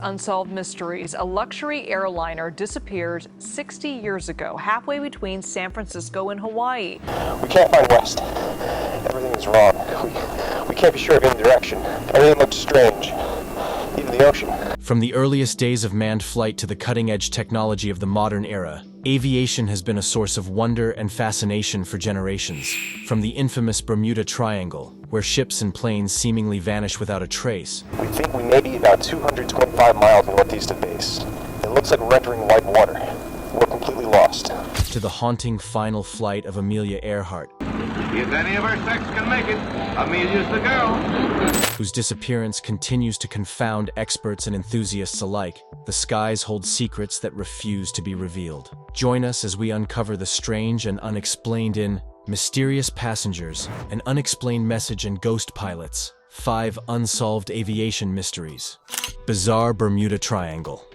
Unsolved Mysteries. A luxury airliner disappeared 60 years ago, halfway between San Francisco and Hawaii. We can't find west. Everything is wrong. We can't be sure of any direction. Everything looks strange. Even the ocean. From the earliest days of manned flight to the cutting-edge technology of the modern era, aviation has been a source of wonder and fascination for generations. From the infamous Bermuda Triangle, where ships and planes seemingly vanish without a trace. We think we may be about 225 miles northeast of base. It looks like we're entering white water. We're completely lost. To the haunting final flight of Amelia Earhart, If any of our sex can make it, Amelia's the girl. whose disappearance continues to confound experts and enthusiasts alike. The skies hold secrets that refuse to be revealed. Join us as we uncover the strange and unexplained in Mysterious Passengers, An Unexplained Message and Ghost Pilots, 5 Unsolved Aviation Mysteries. Bizarre Bermuda Triangle.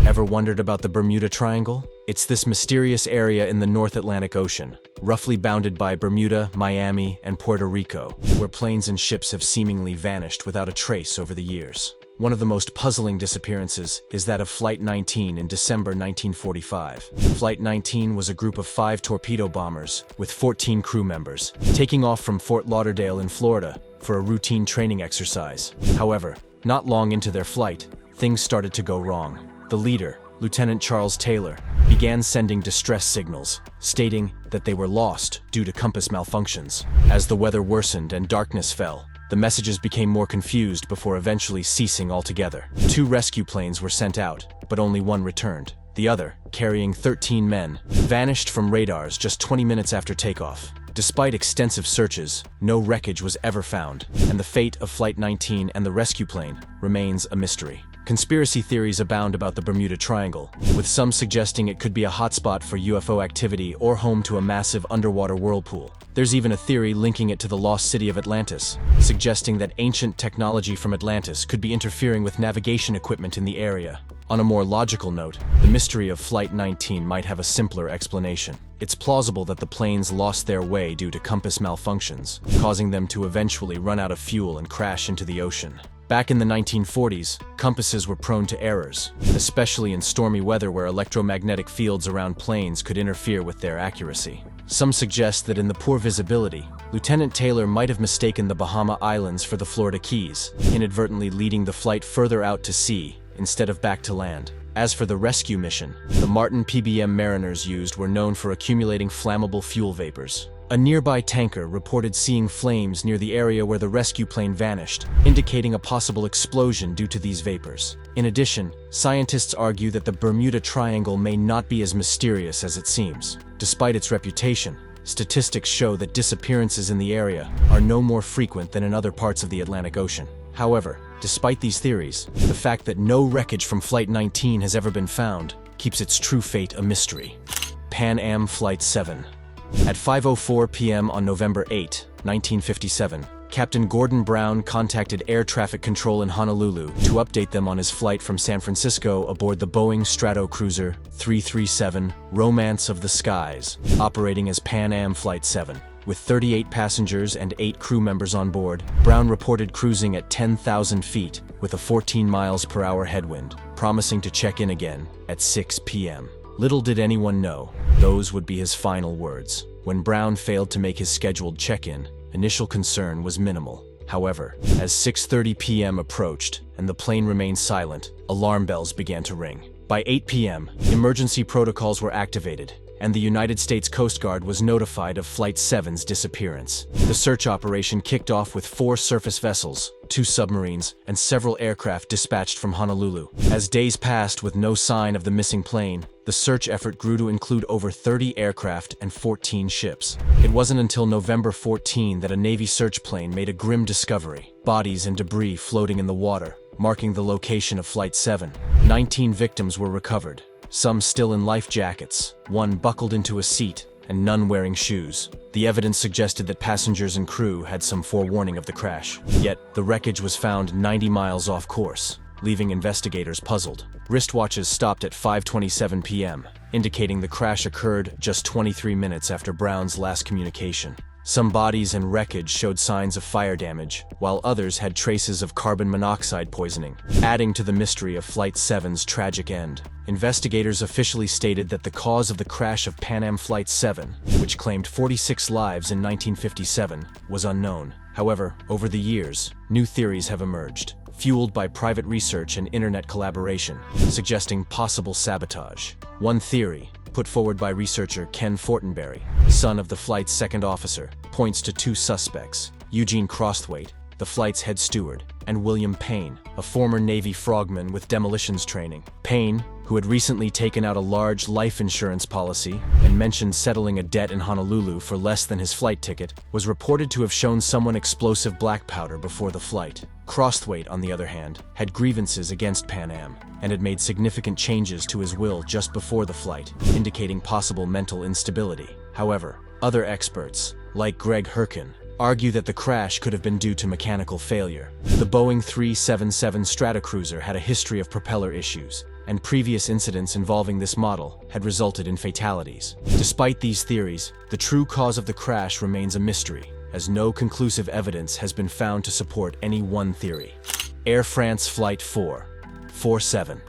Ever wondered about the Bermuda Triangle? It's this mysterious area in the North Atlantic Ocean, roughly bounded by Bermuda, Miami, and Puerto Rico, where planes and ships have seemingly vanished without a trace over the years. One of the most puzzling disappearances is that of Flight 19 in December 1945. Flight 19 was a group of 5 torpedo bombers, with 14 crew members, taking off from Fort Lauderdale in Florida for a routine training exercise. However, not long into their flight, things started to go wrong. The leader, Lieutenant Charles Taylor, began sending distress signals, stating that they were lost due to compass malfunctions. As the weather worsened and darkness fell, the messages became more confused before eventually ceasing altogether. 2 rescue planes were sent out, but only one returned. The other, carrying 13 men, vanished from radars just 20 minutes after takeoff. Despite extensive searches, no wreckage was ever found, and the fate of Flight 19 and the rescue plane remains a mystery. Conspiracy theories abound about the Bermuda Triangle, with some suggesting it could be a hotspot for UFO activity or home to a massive underwater whirlpool. There's even a theory linking it to the lost city of Atlantis, suggesting that ancient technology from Atlantis could be interfering with navigation equipment in the area. On a more logical note, the mystery of Flight 19 might have a simpler explanation. It's plausible that the planes lost their way due to compass malfunctions, causing them to eventually run out of fuel and crash into the ocean. Back in the 1940s, compasses were prone to errors, especially in stormy weather where electromagnetic fields around planes could interfere with their accuracy. Some suggest that in the poor visibility, Lieutenant Taylor might have mistaken the Bahama Islands for the Florida Keys, inadvertently leading the flight further out to sea instead of back to land. As for the rescue mission, the Martin PBM mariners used were known for accumulating flammable fuel vapors. A nearby tanker reported seeing flames near the area where the rescue plane vanished, indicating a possible explosion due to these vapors. In addition, scientists argue that the Bermuda Triangle may not be as mysterious as it seems. Despite its reputation, statistics show that disappearances in the area are no more frequent than in other parts of the Atlantic Ocean. However, despite these theories, the fact that no wreckage from Flight 19 has ever been found keeps its true fate a mystery. Pan Am Flight 7. At 5:04 p.m. on November 8, 1957, Captain Gordon Brown contacted Air Traffic Control in Honolulu to update them on his flight from San Francisco aboard the Boeing Stratocruiser 337 Romance of the Skies, operating as Pan Am Flight 7. With 38 passengers and 8 crew members on board, Brown reported cruising at 10,000 feet with a 14 miles per hour headwind, promising to check in again at 6 p.m. Little did anyone know, those would be his final words. When Brown failed to make his scheduled check-in, initial concern was minimal. However, as 6:30 p.m. approached and the plane remained silent, alarm bells began to ring. By 8 p.m., emergency protocols were activated, and the United States Coast Guard was notified of Flight 7's disappearance. The search operation kicked off with 4 surface vessels, 2 submarines, and several aircraft dispatched from Honolulu. As days passed with no sign of the missing plane, the search effort grew to include over 30 aircraft and 14 ships. It wasn't until November 14 that a Navy search plane made a grim discovery: bodies and debris floating in the water, marking the location of Flight 7. 19 victims were recovered, some still in life jackets, 1 buckled into a seat, and none wearing shoes. The evidence suggested that passengers and crew had some forewarning of the crash. Yet, the wreckage was found 90 miles off course, leaving investigators puzzled. Wristwatches stopped at 5:27 p.m., indicating the crash occurred just 23 minutes after Brown's last communication. Some bodies and wreckage showed signs of fire damage, while others had traces of carbon monoxide poisoning, adding to the mystery of Flight 7's tragic end. Investigators officially stated that the cause of the crash of Pan Am Flight 7, which claimed 46 lives in 1957, was unknown. However, over the years, new theories have emerged, fueled by private research and internet collaboration, suggesting possible sabotage. One theory, put forward by researcher Ken Fortenberry, son of the flight's second officer, points to two suspects: Eugene Crosthwaite, the flight's head steward, and William Payne, a former Navy frogman with demolitions training. Payne, who had recently taken out a large life insurance policy and mentioned settling a debt in Honolulu for less than his flight ticket, was reported to have shown someone explosive black powder before the flight. Crosthwaite, on the other hand, had grievances against Pan Am and had made significant changes to his will just before the flight, indicating possible mental instability. However, other experts, like Greg Herkin, argue that the crash could have been due to mechanical failure. The Boeing 777 Stratocruiser had a history of propeller issues, and previous incidents involving this model had resulted in fatalities. Despite these theories, the true cause of the crash remains a mystery, as no conclusive evidence has been found to support any one theory. Air France Flight 447.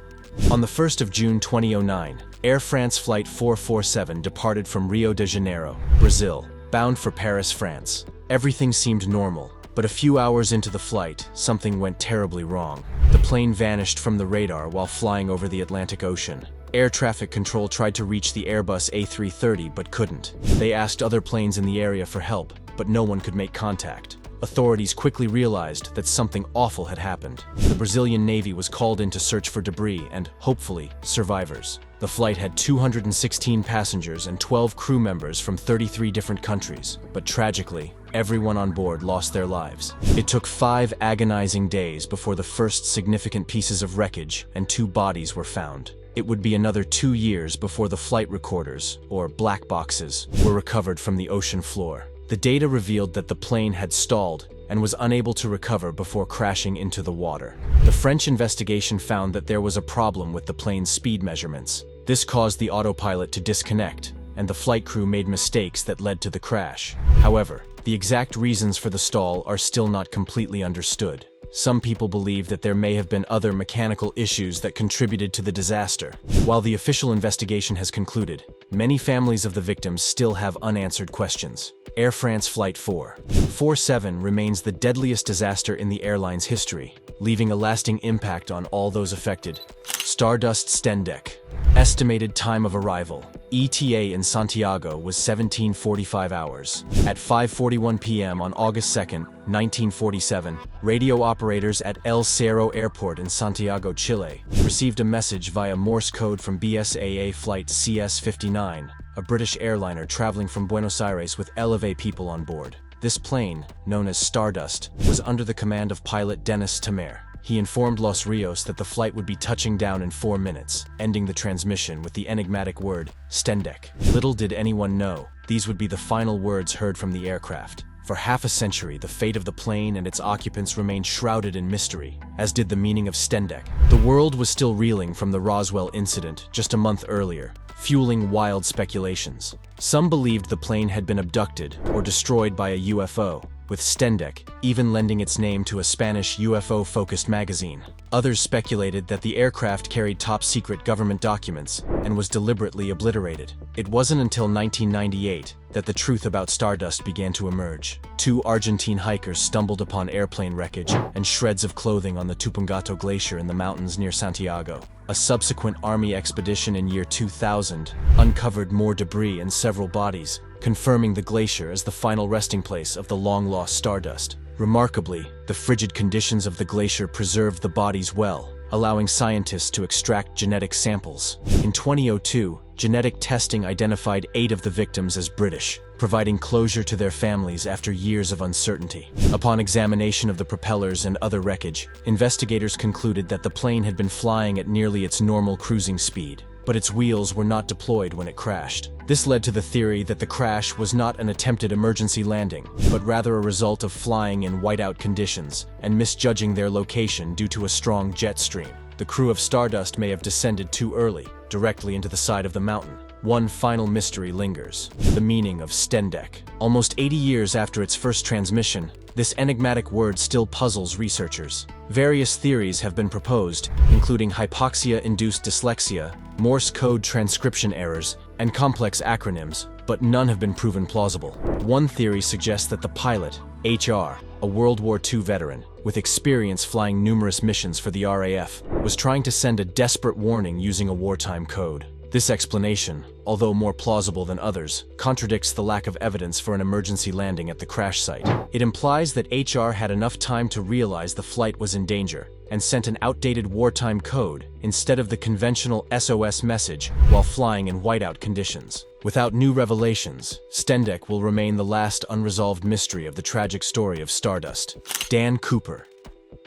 On the 1st of June 2009, Air France Flight 447 departed from Rio de Janeiro, Brazil, bound for Paris, France. Everything seemed normal, but a few hours into the flight, something went terribly wrong. The plane vanished from the radar while flying over the Atlantic Ocean. Air traffic control tried to reach the Airbus A330 but couldn't. They asked other planes in the area for help, but no one could make contact. Authorities quickly realized that something awful had happened. The Brazilian Navy was called in to search for debris and, hopefully, survivors. The flight had 216 passengers and 12 crew members from 33 different countries, but tragically, everyone on board lost their lives. It took 5 agonizing days before the first significant pieces of wreckage and 2 bodies were found. It would be another 2 years before the flight recorders, or black boxes, were recovered from the ocean floor. The data revealed that the plane had stalled and was unable to recover before crashing into the water. The French investigation found that there was a problem with the plane's speed measurements. This caused the autopilot to disconnect, and the flight crew made mistakes that led to the crash. However, the exact reasons for the stall are still not completely understood. Some people believe that there may have been other mechanical issues that contributed to the disaster. While the official investigation has concluded, many families of the victims still have unanswered questions. Air France Flight 447 remains the deadliest disaster in the airline's history, leaving a lasting impact on all those affected. Stardust Stendek. Estimated time of arrival. ETA in Santiago was 1745 hours. At 5:41 p.m. on August 2, 1947, radio operators at El Cerro Airport in Santiago, Chile, received a message via Morse code from BSAA Flight CS-59, a British airliner traveling from Buenos Aires with Elevate people on board. This plane, known as Stardust, was under the command of pilot Dennis Tamer. He informed Los Rios that the flight would be touching down in 4 minutes, ending the transmission with the enigmatic word, Stendek. Little did anyone know, these would be the final words heard from the aircraft. For half a century, the fate of the plane and its occupants remained shrouded in mystery, as did the meaning of Stendek. The world was still reeling from the Roswell incident just a month earlier, fueling wild speculations. Some believed the plane had been abducted or destroyed by a UFO, with Stendek even lending its name to a Spanish UFO-focused magazine. Others speculated that the aircraft carried top-secret government documents and was deliberately obliterated. It wasn't until 1998 that the truth about Stardust began to emerge. 2 Argentine hikers stumbled upon airplane wreckage and shreds of clothing on the Tupungato Glacier in the mountains near Santiago. A subsequent Army expedition in year 2000 uncovered more debris and several bodies, confirming the glacier as the final resting place of the long-lost Stardust. Remarkably, the frigid conditions of the glacier preserved the bodies well, allowing scientists to extract genetic samples. In 2002, genetic testing identified 8 of the victims as British, providing closure to their families after years of uncertainty. Upon examination of the propellers and other wreckage, investigators concluded that the plane had been flying at nearly its normal cruising speed, but its wheels were not deployed when it crashed. This led to the theory that the crash was not an attempted emergency landing, but rather a result of flying in whiteout conditions and misjudging their location due to a strong jet stream. The crew of Stardust may have descended too early, directly into the side of the mountain. one final mystery lingers: the meaning of Stendek. Almost 80 years after its first transmission, this enigmatic word still puzzles researchers. Various theories have been proposed, including hypoxia-induced dyslexia, Morse code transcription errors, and complex acronyms, but none have been proven plausible. One theory suggests that the pilot, HR, a World War II veteran, with experience flying numerous missions for the RAF, was trying to send a desperate warning using a wartime code. This explanation, although more plausible than others, contradicts the lack of evidence for an emergency landing at the crash site. It implies that HR had enough time to realize the flight was in danger and sent an outdated wartime code instead of the conventional SOS message while flying in whiteout conditions. Without new revelations, Stendek will remain the last unresolved mystery of the tragic story of Stardust. Dan Cooper,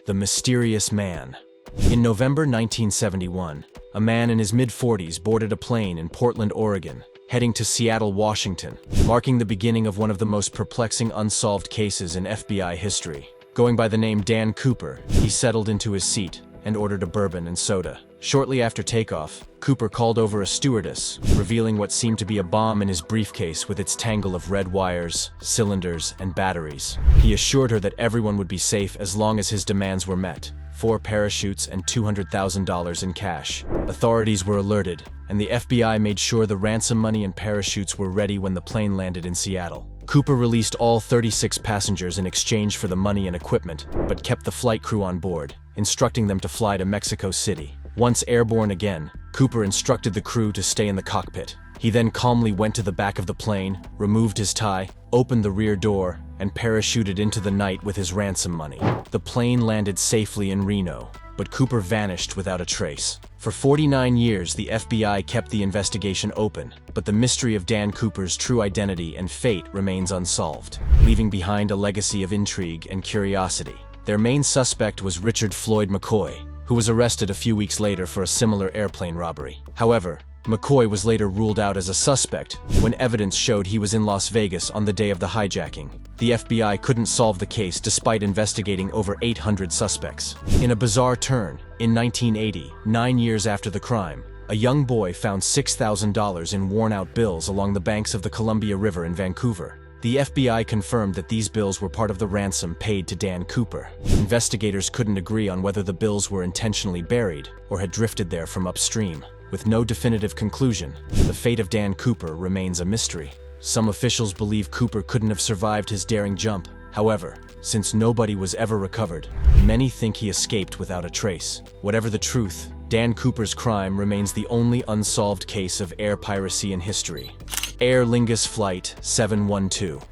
the mysterious man. In November 1971, a man in his mid-40s boarded a plane in Portland, Oregon, heading to Seattle, Washington, marking the beginning of one of the most perplexing unsolved cases in FBI history. Going by the name Dan Cooper, he settled into his seat and ordered a bourbon and soda. Shortly after takeoff, Cooper called over a stewardess, revealing what seemed to be a bomb in his briefcase with its tangle of red wires, cylinders, and batteries. He assured her that everyone would be safe as long as his demands were met: 4 parachutes and $200,000 in cash. Authorities were alerted, and the FBI made sure the ransom money and parachutes were ready when the plane landed in Seattle. Cooper released all 36 passengers in exchange for the money and equipment, but kept the flight crew on board, instructing them to fly to Mexico City. Once airborne again, Cooper instructed the crew to stay in the cockpit. He then calmly went to the back of the plane, removed his tie, opened the rear door, and parachuted into the night with his ransom money. The plane landed safely in Reno, but Cooper vanished without a trace. For 49 years, the FBI kept the investigation open, but the mystery of Dan Cooper's true identity and fate remains unsolved, leaving behind a legacy of intrigue and curiosity. Their main suspect was Richard Floyd McCoy, who was arrested a few weeks later for a similar airplane robbery. However, McCoy was later ruled out as a suspect when evidence showed he was in Las Vegas on the day of the hijacking. The FBI couldn't solve the case despite investigating over 800 suspects. In a bizarre turn, in 1980, 9 years after the crime, a young boy found $6,000 in worn-out bills along the banks of the Columbia River in Vancouver. The FBI confirmed that these bills were part of the ransom paid to Dan Cooper. Investigators couldn't agree on whether the bills were intentionally buried or had drifted there from upstream. With no definitive conclusion, the fate of Dan Cooper remains a mystery. Some officials believe Cooper couldn't have survived his daring jump. However, since nobody was ever recovered, many think he escaped without a trace. Whatever the truth, Dan Cooper's crime remains the only unsolved case of air piracy in history. Aer Lingus Flight 712.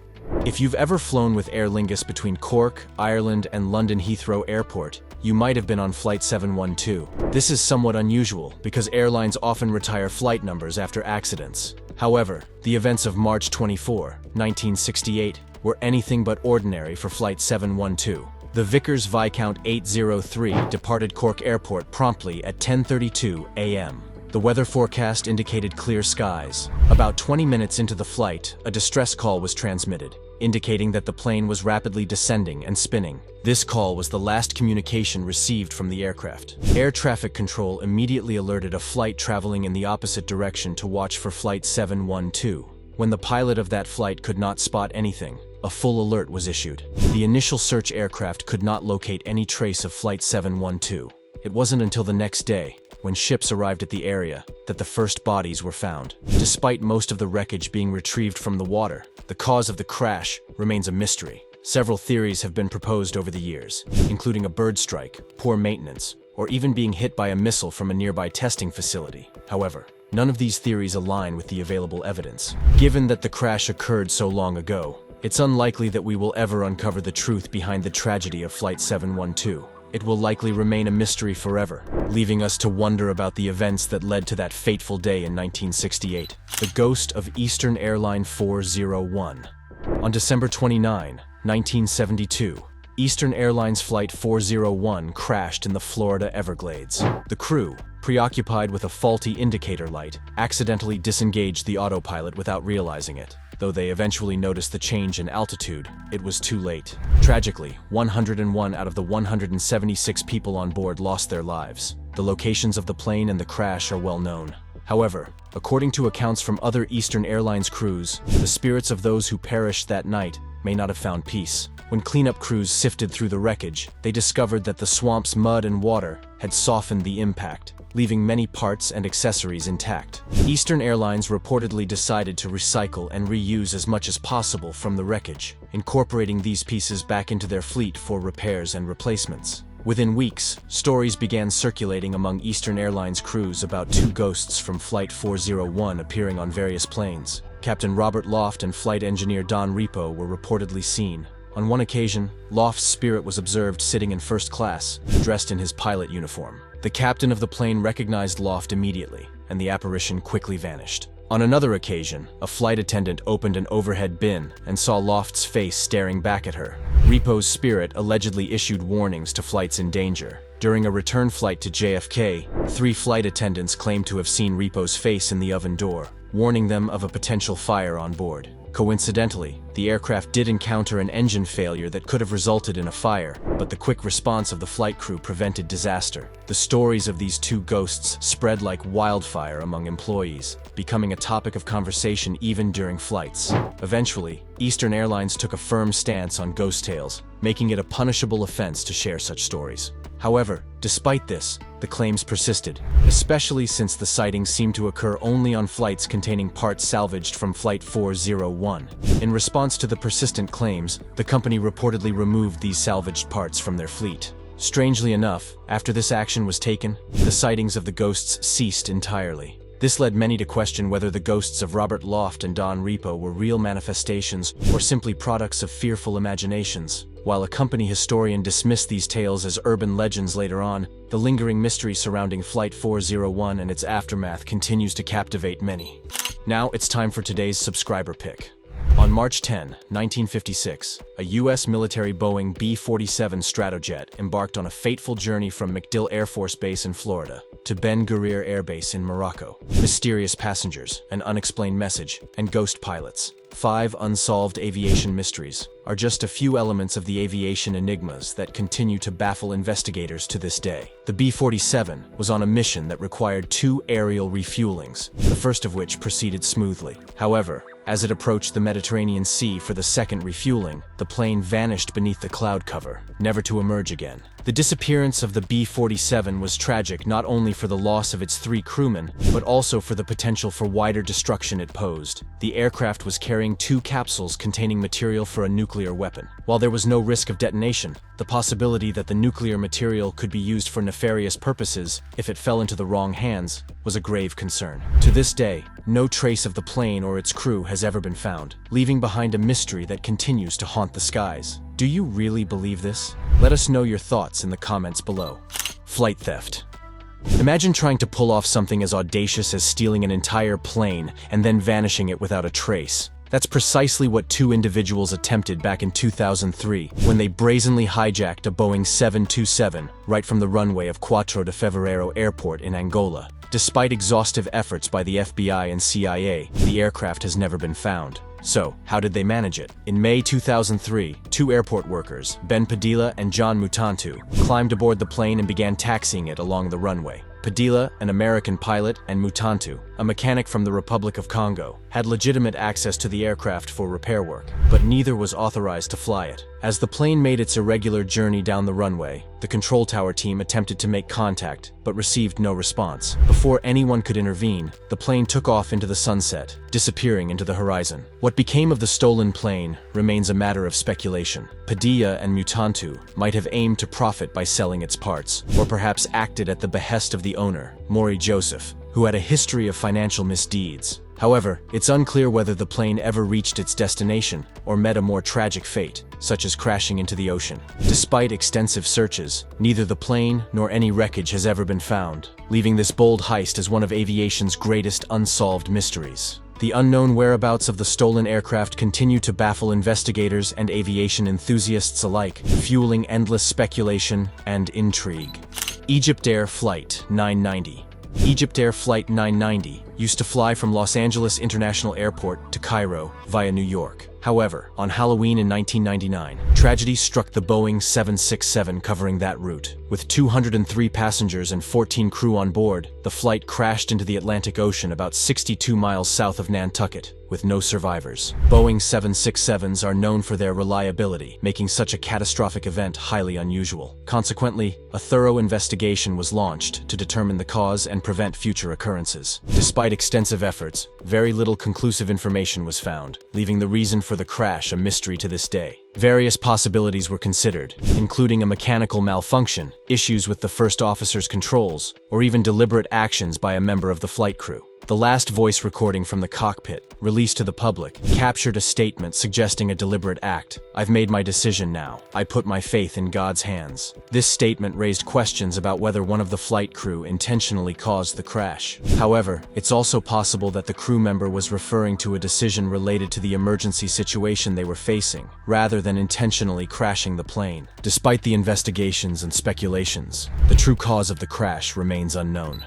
If you've ever flown with Aer Lingus between Cork, Ireland, and London Heathrow Airport, you might have been on Flight 712. This is somewhat unusual because airlines often retire flight numbers after accidents. However, the events of March 24, 1968 were anything but ordinary for Flight 712. The Vickers Viscount 803 departed Cork Airport promptly at 10:32 a.m. The weather forecast indicated clear skies. About 20 minutes into the flight, a distress call was transmitted, indicating that the plane was rapidly descending and spinning. This call was the last communication received from the aircraft. Air traffic control immediately alerted a flight traveling in the opposite direction to watch for Flight 712. When the pilot of that flight could not spot anything, a full alert was issued. The initial search aircraft could not locate any trace of Flight 712. It wasn't until the next day, when ships arrived at the area, that the first bodies were found. Despite most of the wreckage being retrieved from the water, the cause of the crash remains a mystery. Several theories have been proposed over the years, including a bird strike, poor maintenance, or even being hit by a missile from a nearby testing facility. However, none of these theories align with the available evidence. Given that the crash occurred so long ago, it's unlikely that we will ever uncover the truth behind the tragedy of Flight 712. It will likely remain a mystery forever, leaving us to wonder about the events that led to that fateful day in 1968. The ghost of Eastern Airline 401. On December 29, 1972, Eastern Airlines Flight 401 crashed in the Florida Everglades. The crew, preoccupied with a faulty indicator light, accidentally disengaged the autopilot without realizing it. Though they eventually noticed the change in altitude, it was too late. Tragically, 101 out of the 176 people on board lost their lives. The locations of the plane and the crash are well known. However, according to accounts from other Eastern Airlines crews, the spirits of those who perished that night may not have found peace. When cleanup crews sifted through the wreckage, they discovered that the swamp's mud and water had softened the impact, leaving many parts and accessories intact. Eastern Airlines reportedly decided to recycle and reuse as much as possible from the wreckage, incorporating these pieces back into their fleet for repairs and replacements. Within weeks, stories began circulating among Eastern Airlines crews about two ghosts from Flight 401 appearing on various planes. Captain Robert Loft and flight engineer Don Repo were reportedly seen. On one occasion, Loft's spirit was observed sitting in first class, dressed in his pilot uniform. The captain of the plane recognized Loft immediately, and the apparition quickly vanished. On another occasion, a flight attendant opened an overhead bin and saw Loft's face staring back at her. Repo's spirit allegedly issued warnings to flights in danger. During a return flight to JFK, 3 flight attendants claimed to have seen Repo's face in the oven door, warning them of a potential fire on board. Coincidentally, the aircraft did encounter an engine failure that could have resulted in a fire, but the quick response of the flight crew prevented disaster. The stories of these two ghosts spread like wildfire among employees, becoming a topic of conversation even during flights. Eventually, Eastern Airlines took a firm stance on ghost tales, making it a punishable offense to share such stories. However, despite this, the claims persisted, especially since the sightings seemed to occur only on flights containing parts salvaged from Flight 401. In response to the persistent claims, the company reportedly removed these salvaged parts from their fleet. Strangely enough, after this action was taken, the sightings of the ghosts ceased entirely. This led many to question whether the ghosts of Robert Loft and Don Repo were real manifestations or simply products of fearful imaginations. While a company historian dismissed these tales as urban legends later on, the lingering mystery surrounding Flight 401 and its aftermath continues to captivate many. Now it's time for today's subscriber pick. On March 10, 1956, a U.S. military Boeing B-47 Stratojet embarked on a fateful journey from MacDill Air Force Base in Florida to Ben Guerir Air Base in Morocco. Mysterious passengers, an unexplained message, and ghost pilots. 5 unsolved aviation mysteries are just a few elements of the aviation enigmas that continue to baffle investigators to this day. The B-47 was on a mission that required 2 aerial refuelings, the first of which proceeded smoothly. However, as it approached the Mediterranean Sea for the second refueling, the plane vanished beneath the cloud cover, never to emerge again. The disappearance of the B-47 was tragic not only for the loss of its 3 crewmen, but also for the potential for wider destruction it posed. The aircraft was carrying 2 capsules containing material for a nuclear weapon. While there was no risk of detonation, the possibility that the nuclear material could be used for nefarious purposes if it fell into the wrong hands was a grave concern. To this day, no trace of the plane or its crew has ever been found, leaving behind a mystery that continues to haunt the skies. Do you really believe this? Let us know your thoughts in the comments below. Flight theft. Imagine trying to pull off something as audacious as stealing an entire plane and then vanishing it without a trace. That's precisely what 2 individuals attempted back in 2003 when they brazenly hijacked a Boeing 727 right from the runway of 4 de Fevereiro Airport in Angola. Despite exhaustive efforts by the FBI and CIA, the aircraft has never been found. So, how did they manage it? In May 2003, 2 airport workers, Ben Padilla and John Mutantu, climbed aboard the plane and began taxiing it along the runway. Padilla, an American pilot, and Mutantu, a mechanic from the Republic of Congo, had legitimate access to the aircraft for repair work, but neither was authorized to fly it. As the plane made its irregular journey down the runway, the control tower team attempted to make contact, but received no response. Before anyone could intervene, the plane took off into the sunset, disappearing into the horizon. What became of the stolen plane remains a matter of speculation. Padilla and Mutantu might have aimed to profit by selling its parts, or perhaps acted at the behest of the owner, Maury Joseph, who had a history of financial misdeeds. However, it's unclear whether the plane ever reached its destination or met a more tragic fate, such as crashing into the ocean. Despite extensive searches, neither the plane nor any wreckage has ever been found, leaving this bold heist as one of aviation's greatest unsolved mysteries. The unknown whereabouts of the stolen aircraft continue to baffle investigators and aviation enthusiasts alike, fueling endless speculation and intrigue. Egyptair Flight 990. Egyptair Flight 990 used to fly from Los Angeles International Airport to Cairo via New York. However, on Halloween in 1999, tragedy struck the Boeing 767 covering that route. With 203 passengers and 14 crew on board, the flight crashed into the Atlantic Ocean about 62 miles south of Nantucket, with no survivors. Boeing 767s are known for their reliability, making such a catastrophic event highly unusual. Consequently, a thorough investigation was launched to determine the cause and prevent future occurrences. Despite extensive efforts, very little conclusive information was found, leaving the reason for the crash a mystery to this day. Various possibilities were considered, including a mechanical malfunction, issues with the first officer's controls, or even deliberate actions by a member of the flight crew. The last voice recording from the cockpit, released to the public, captured a statement suggesting a deliberate act. "I've made my decision now. I put my faith in God's hands." This statement raised questions about whether one of the flight crew intentionally caused the crash. However, it's also possible that the crew member was referring to a decision related to the emergency situation they were facing, rather than intentionally crashing the plane. Despite the investigations and speculations, the true cause of the crash remains unknown.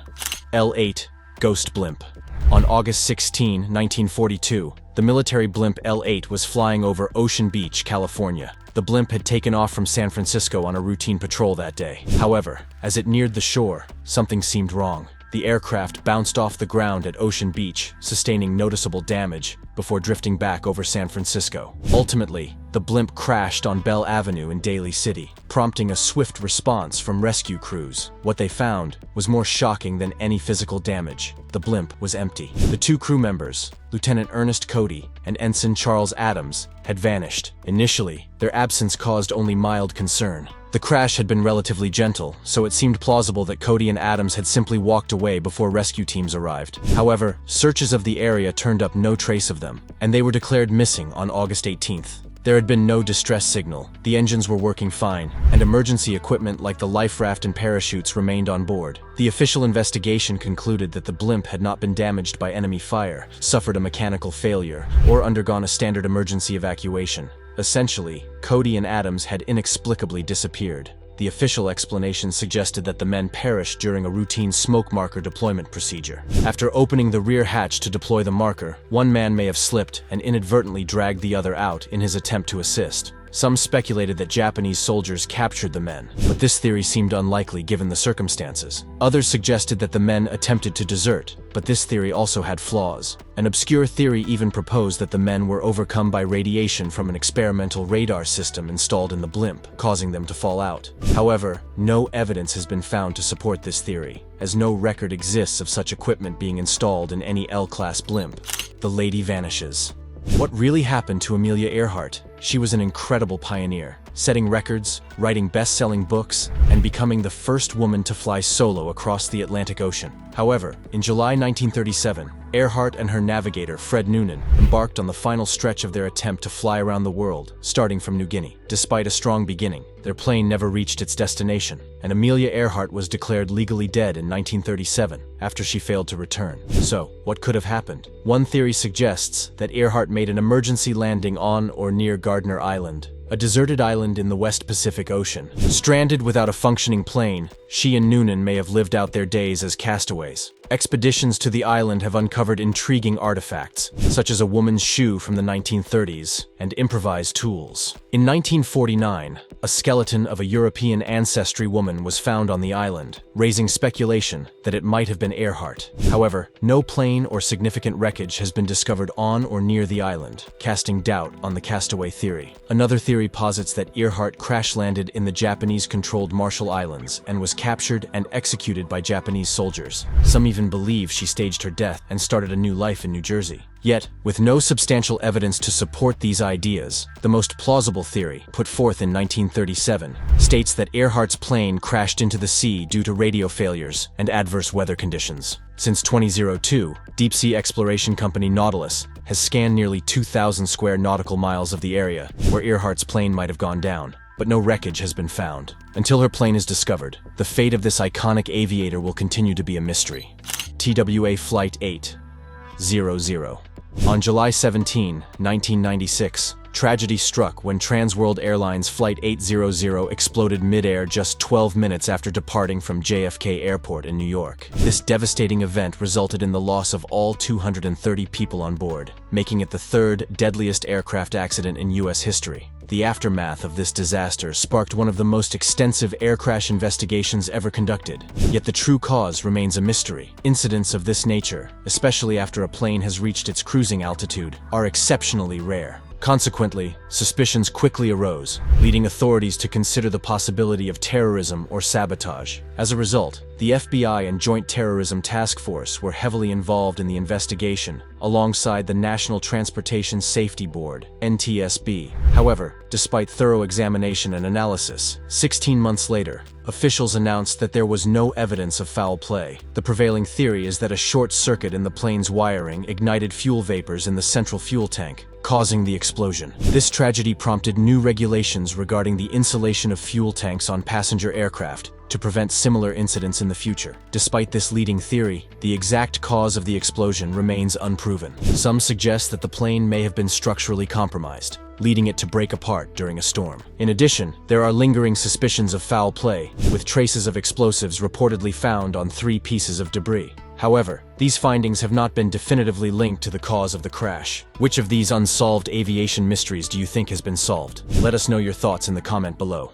L-8 Ghost Blimp. On August 16, 1942, the military blimp L-8 was flying over Ocean Beach, California. The blimp had taken off from San Francisco on a routine patrol that day. However, as it neared the shore, something seemed wrong. The aircraft bounced off the ground at Ocean Beach, sustaining noticeable damage, before drifting back over San Francisco. Ultimately, the blimp crashed on Bell Avenue in Daly City, prompting a swift response from rescue crews. What they found was more shocking than any physical damage. The blimp was empty. The two crew members, Lieutenant Ernest Cody and Ensign Charles Adams, had vanished. Initially, their absence caused only mild concern. The crash had been relatively gentle, so it seemed plausible that Cody and Adams had simply walked away before rescue teams arrived. However, searches of the area turned up no trace of them, and they were declared missing on August 18th. There had been no distress signal, the engines were working fine, and emergency equipment like the life raft and parachutes remained on board. The official investigation concluded that the blimp had not been damaged by enemy fire, suffered a mechanical failure, or undergone a standard emergency evacuation. Essentially, Cody and Adams had inexplicably disappeared. The official explanation suggested that the men perished during a routine smoke marker deployment procedure. After opening the rear hatch to deploy the marker, one man may have slipped and inadvertently dragged the other out in his attempt to assist. Some speculated that Japanese soldiers captured the men, but this theory seemed unlikely given the circumstances. Others suggested that the men attempted to desert, but this theory also had flaws. An obscure theory even proposed that the men were overcome by radiation from an experimental radar system installed in the blimp, causing them to fall out. However, no evidence has been found to support this theory, as no record exists of such equipment being installed in any L-class blimp. The lady vanishes. What really happened to Amelia Earhart? She was an incredible pioneer, setting records, writing best-selling books, and becoming the first woman to fly solo across the Atlantic Ocean. However, in July 1937, Earhart and her navigator, Fred Noonan, embarked on the final stretch of their attempt to fly around the world, starting from New Guinea. Despite a strong beginning, their plane never reached its destination, and Amelia Earhart was declared legally dead in 1937 after she failed to return. So, what could have happened? One theory suggests that Earhart made an emergency landing on or near Gardner Island, a deserted island in the West Pacific Ocean. Stranded without a functioning plane, she and Noonan may have lived out their days as castaways. Expeditions to the island have uncovered intriguing artifacts, such as a woman's shoe from the 1930s and improvised tools. In 1949, a skeleton of a European ancestry woman was found on the island, raising speculation that it might have been Earhart. However, no plane or significant wreckage has been discovered on or near the island, casting doubt on the castaway theory. Another theory posits that Earhart crash-landed in the Japanese-controlled Marshall Islands and was captured and executed by Japanese soldiers. Some even believe she staged her death and started a new life in New Jersey. Yet, with no substantial evidence to support these ideas, the most plausible theory, put forth in 1937, states that Earhart's plane crashed into the sea due to radio failures and adverse weather conditions. Since 2002, deep-sea exploration company Nautilus has scanned nearly 2,000 square nautical miles of the area where Earhart's plane might have gone down, but no wreckage has been found. Until her plane is discovered, the fate of this iconic aviator will continue to be a mystery. TWA Flight 800. On July 17, 1996, tragedy struck when Transworld Airlines Flight 800 exploded mid-air just 12 minutes after departing from JFK Airport in New York. This devastating event resulted in the loss of all 230 people on board, making it the third deadliest aircraft accident in U.S. history. The aftermath of this disaster sparked one of the most extensive air crash investigations ever conducted. Yet the true cause remains a mystery. Incidents of this nature, especially after a plane has reached its cruising altitude, are exceptionally rare. Consequently, suspicions quickly arose, leading authorities to consider the possibility of terrorism or sabotage. As a result, the FBI and Joint Terrorism Task Force were heavily involved in the investigation, alongside the National Transportation Safety Board, NTSB. However, despite thorough examination and analysis, 16 months later, officials announced that there was no evidence of foul play. The prevailing theory is that a short circuit in the plane's wiring ignited fuel vapors in the central fuel tank, causing the explosion. This tragedy prompted new regulations regarding the insulation of fuel tanks on passenger aircraft to prevent similar incidents in the future. Despite this leading theory, the exact cause of the explosion remains unproven. Some suggest that the plane may have been structurally compromised, leading it to break apart during a storm. In addition, there are lingering suspicions of foul play, with traces of explosives reportedly found on 3 pieces of debris. However, these findings have not been definitively linked to the cause of the crash. Which of these unsolved aviation mysteries do you think has been solved? Let us know your thoughts in the comment below.